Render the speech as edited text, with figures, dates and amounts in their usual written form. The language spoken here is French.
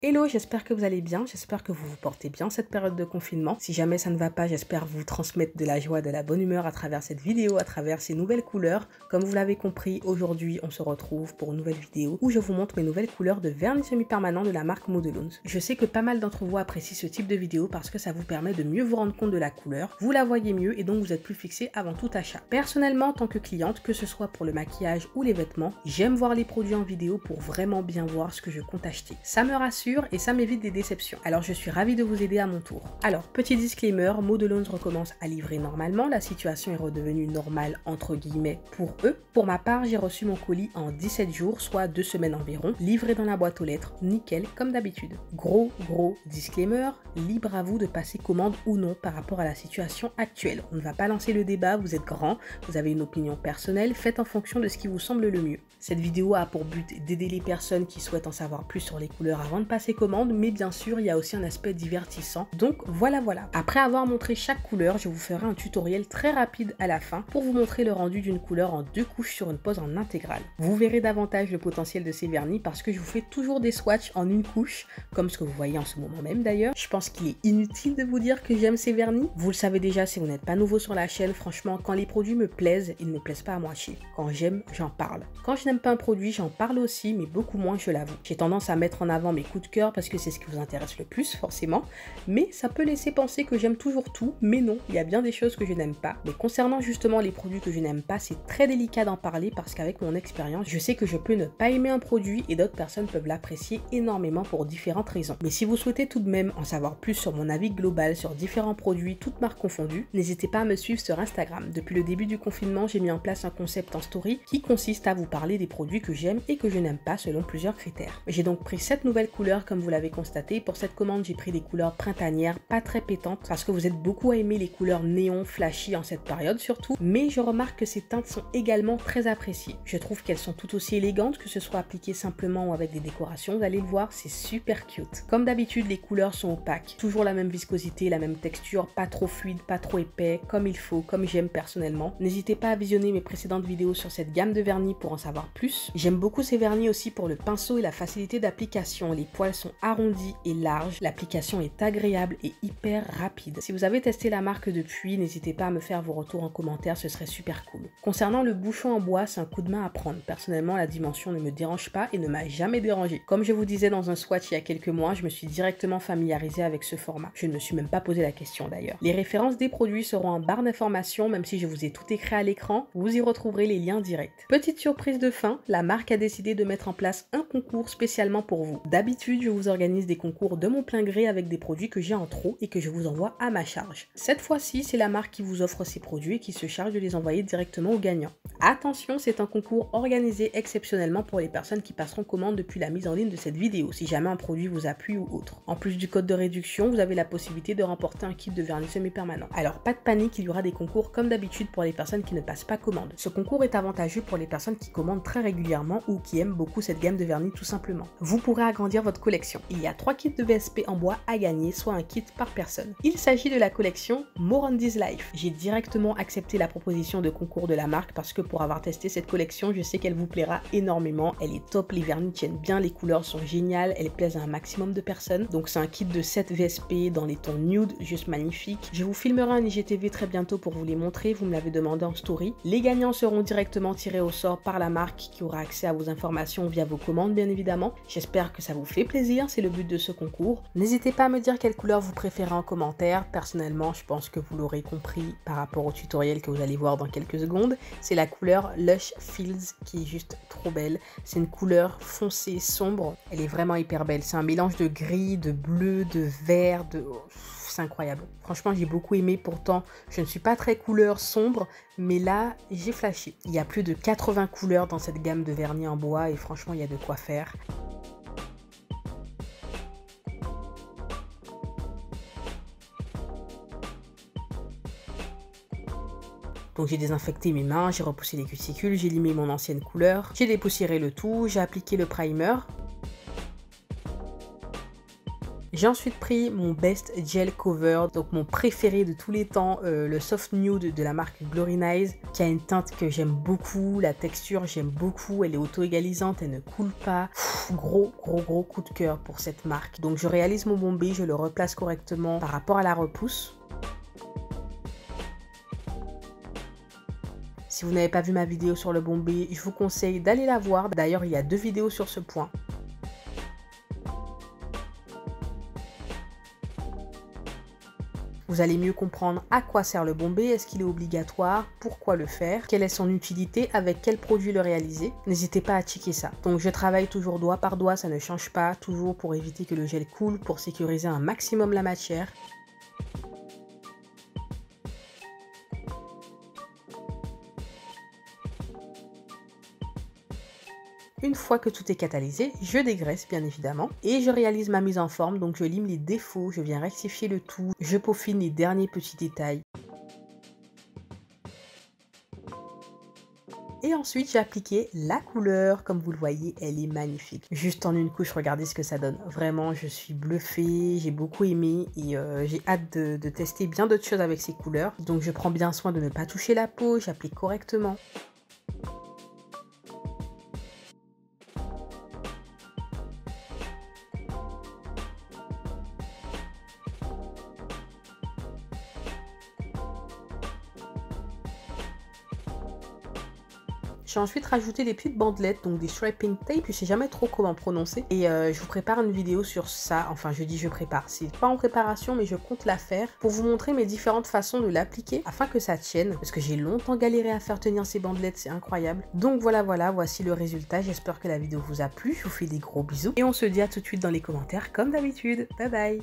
Hello, j'espère que vous allez bien, j'espère que vous vous portez bien cette période de confinement. Si jamais ça ne va pas, j'espère vous transmettre de la joie, de la bonne humeur à travers cette vidéo, à travers ces nouvelles couleurs. Comme vous l'avez compris, aujourd'hui on se retrouve pour une nouvelle vidéo où je vous montre mes nouvelles couleurs de vernis semi-permanent de la marque Modelones. Je sais que pas mal d'entre vous apprécient ce type de vidéo parce que ça vous permet de mieux vous rendre compte de la couleur, vous la voyez mieux et donc vous êtes plus fixé avant tout achat. Personnellement, en tant que cliente, que ce soit pour le maquillage ou les vêtements, j'aime voir les produits en vidéo pour vraiment bien voir ce que je compte acheter. Ça me rassure et ça m'évite des déceptions. Alors je suis ravie de vous aider à mon tour. Alors, petit disclaimer, Modelones recommence à livrer normalement, la situation est redevenue normale entre guillemets pour eux. Pour ma part, j'ai reçu mon colis en 17 jours, soit 2 semaines environ, livré dans la boîte aux lettres, nickel comme d'habitude. Gros disclaimer, libre à vous de passer commande ou non par rapport à la situation actuelle. On ne va pas lancer le débat, vous êtes grand, vous avez une opinion personnelle, faites en fonction de ce qui vous semble le mieux. Cette vidéo a pour but d'aider les personnes qui souhaitent en savoir plus sur les couleurs avant de passer commande, mais bien sûr il y a aussi un aspect divertissant, donc voilà. Après avoir montré chaque couleur, je vous ferai un tutoriel très rapide à la fin pour vous montrer le rendu d'une couleur en 2 couches sur une pose en intégrale. Vous verrez davantage le potentiel de ces vernis parce que je vous fais toujours des swatchs en une couche, comme ce que vous voyez en ce moment même d'ailleurs. Je pense qu'il est inutile de vous dire que j'aime ces vernis, vous le savez déjà si vous n'êtes pas nouveau sur la chaîne. Franchement, quand les produits me plaisent, ils ne me plaisent pas à moitié. Quand j'aime, j'en parle. Quand je n'aime pas un produit, j'en parle aussi, mais beaucoup moins, je l'avoue. J'ai tendance à mettre en avant mes coups de cœur parce que c'est ce qui vous intéresse le plus, forcément, mais ça peut laisser penser que j'aime toujours tout, mais non, il y a bien des choses que je n'aime pas. Mais concernant justement les produits que je n'aime pas, c'est très délicat d'en parler parce qu'avec mon expérience, je sais que je peux ne pas aimer un produit et d'autres personnes peuvent l'apprécier énormément pour différentes raisons. Mais si vous souhaitez tout de même en savoir plus sur mon avis global sur différents produits, toutes marques confondues, n'hésitez pas à me suivre sur Instagram. Depuis le début du confinement, j'ai mis en place un concept en story qui consiste à vous parler des produits que j'aime et que je n'aime pas selon plusieurs critères. J'ai donc pris 7 nouvelles couleurs comme vous l'avez constaté. Pour cette commande, j'ai pris des couleurs printanières, pas très pétantes, parce que vous êtes beaucoup à aimer les couleurs néon, flashy en cette période surtout, mais je remarque que ces teintes sont également très appréciées. Je trouve qu'elles sont tout aussi élégantes, que ce soit appliquées simplement ou avec des décorations, vous allez le voir, c'est super cute. Comme d'habitude, les couleurs sont opaques, toujours la même viscosité, la même texture, pas trop fluide, pas trop épais, comme il faut, comme j'aime personnellement. N'hésitez pas à visionner mes précédentes vidéos sur cette gamme de vernis pour en savoir plus. J'aime beaucoup ces vernis aussi pour le pinceau et la facilité d'application. Les poils sont arrondis et larges, l'application est agréable et hyper rapide. Si vous avez testé la marque depuis, n'hésitez pas à me faire vos retours en commentaire, ce serait super cool. Concernant le bouchon en bois, c'est un coup de main à prendre. Personnellement, la dimension ne me dérange pas et ne m'a jamais dérangé. Comme je vous disais dans un swatch il y a quelques mois, je me suis directement familiarisée avec ce format. Je ne me suis même pas posé la question d'ailleurs. Les références des produits seront en barre d'informations, même si je vous ai tout écrit à l'écran, vous y retrouverez les liens directs. Petite surprise de fin, la marque a décidé de mettre en place un concours spécialement pour vous. D'habitude, je vous organise des concours de mon plein gré avec des produits que j'ai en trop et que je vous envoie à ma charge. Cette fois-ci, c'est la marque qui vous offre ces produits et qui se charge de les envoyer directement aux gagnants. Attention, c'est un concours organisé exceptionnellement pour les personnes qui passeront commande depuis la mise en ligne de cette vidéo, si jamais un produit vous appuie ou autre. En plus du code de réduction, vous avez la possibilité de remporter un kit de vernis semi-permanent. Alors pas de panique, il y aura des concours comme d'habitude pour les personnes qui ne passent pas commande. Ce concours est avantageux pour les personnes qui commandent très régulièrement ou qui aiment beaucoup cette gamme de vernis tout simplement. Vous pourrez agrandir votre collection. Il y a 3 kits de VSP en bois à gagner, soit un kit par personne. Il s'agit de la collection More on This Life. J'ai directement accepté la proposition de concours de la marque parce que pour avoir testé cette collection, je sais qu'elle vous plaira énormément. Elle est top, les vernis tiennent bien, les couleurs sont géniales, elles plaisent à un maximum de personnes. Donc c'est un kit de 7 VSP dans les tons nude, juste magnifique. Je vous filmerai un IGTV très bientôt pour vous les montrer, vous me l'avez demandé en story. Les gagnants seront directement tirés au sort par la marque qui aura accès à vos informations via vos commandes bien évidemment. J'espère que ça vous fait plaisir, c'est le but de ce concours. N'hésitez pas à me dire quelle couleur vous préférez en commentaire. Personnellement, je pense que vous l'aurez compris par rapport au tutoriel que vous allez voir dans quelques secondes. C'est la couleur Lush Fields qui est juste trop belle. C'est une couleur foncée, sombre. Elle est vraiment hyper belle. C'est un mélange de gris, de bleu, de vert, c'est incroyable. Franchement, j'ai beaucoup aimé. Pourtant, je ne suis pas très couleur sombre, mais là, j'ai flashé. Il y a plus de 80 couleurs dans cette gamme de vernis en bois et franchement, il y a de quoi faire. Donc j'ai désinfecté mes mains, j'ai repoussé les cuticules, j'ai limé mon ancienne couleur, j'ai dépoussiéré le tout, j'ai appliqué le primer. J'ai ensuite pris mon Best Gel Cover, donc mon préféré de tous les temps, le Soft Nude de la marque Glory Nice, qui a une teinte que j'aime beaucoup, la texture j'aime beaucoup, elle est auto-égalisante, elle ne coule pas. Gros coup de cœur pour cette marque. Donc je réalise mon bombé, je le replace correctement par rapport à la repousse. Si vous n'avez pas vu ma vidéo sur le bombé, je vous conseille d'aller la voir. D'ailleurs, il y a 2 vidéos sur ce point. Vous allez mieux comprendre à quoi sert le bombé, est-ce qu'il est obligatoire, pourquoi le faire, quelle est son utilité, avec quel produit le réaliser. N'hésitez pas à checker ça. Donc je travaille toujours doigt par doigt, ça ne change pas, toujours pour éviter que le gel coule, pour sécuriser un maximum la matière. Une fois que tout est catalysé, je dégraisse bien évidemment et je réalise ma mise en forme, donc je lime les défauts, je viens rectifier le tout, je peaufine les derniers petits détails. Et ensuite j'ai appliqué la couleur, comme vous le voyez, elle est magnifique. Juste en une couche, regardez ce que ça donne. Vraiment, je suis bluffée, j'ai beaucoup aimé et j'ai hâte de tester bien d'autres choses avec ces couleurs. Donc je prends bien soin de ne pas toucher la peau, j'applique correctement. J'ai ensuite rajouté des petites bandelettes, donc des striping tape, je sais jamais trop comment prononcer. Et je vous prépare une vidéo sur ça, enfin je dis je prépare, c'est pas en préparation mais je compte la faire pour vous montrer mes différentes façons de l'appliquer afin que ça tienne. Parce que j'ai longtemps galéré à faire tenir ces bandelettes, c'est incroyable. Donc voilà, voici le résultat, j'espère que la vidéo vous a plu, je vous fais des gros bisous. Et on se dit à tout de suite dans les commentaires comme d'habitude, bye bye.